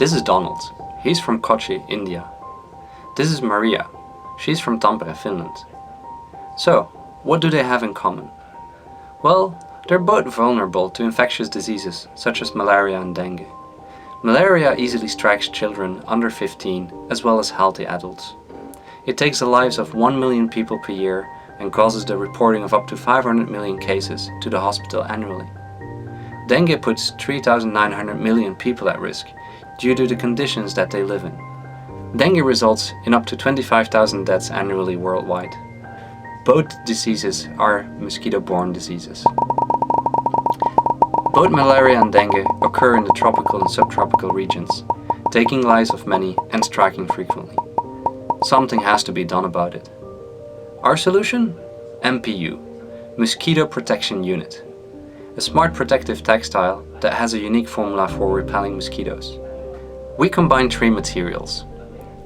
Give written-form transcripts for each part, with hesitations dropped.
This is Donald. He's from Kochi, India. This is Maria. She's from Tampere, Finland. So, what do they have in common? Well, they're both vulnerable to infectious diseases such as malaria and dengue. Malaria easily strikes children under 15 as well as healthy adults. It takes the lives of 1 million people per year and causes the reporting of up to 500 million cases to the hospital annually. Dengue puts 3,900 million people at risk due to the conditions that they live in. Dengue results in up to 25,000 deaths annually worldwide. Both diseases are mosquito-borne diseases. Both malaria and dengue occur in the tropical and subtropical regions, taking lives of many and striking frequently. Something has to be done about it. Our solution? MPU, Mosquito Protection Unit. A smart protective textile that has a unique formula for repelling mosquitoes. We combine 3 materials.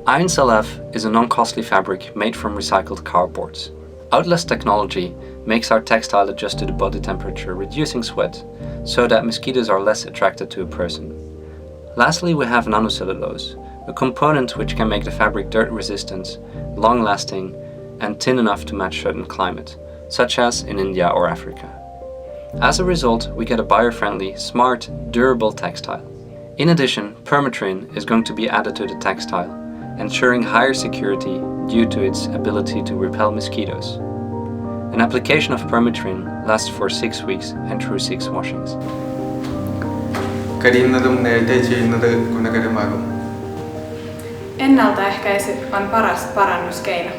Iron Cell-F is a non-costly fabric made from recycled cardboards. Outless technology makes our textile adjust to the body temperature, reducing sweat, so that mosquitoes are less attracted to a person. Lastly, we have nanocellulose, a component which can make the fabric dirt resistant, long-lasting, and thin enough to match certain climate, such as in India or Africa. As a result, we get a bio-friendly, smart, durable textile. In addition, permethrin is going to be added to the textile, ensuring higher security due to its ability to repel mosquitoes. An application of permethrin lasts for 6 weeks and through 6 washings. കഴിയുന്നതും നേരത്തെ ചെയ്യുന്നത് ഗുണകരമാകും. Ennaltaehkäisy on paras parannuskeino.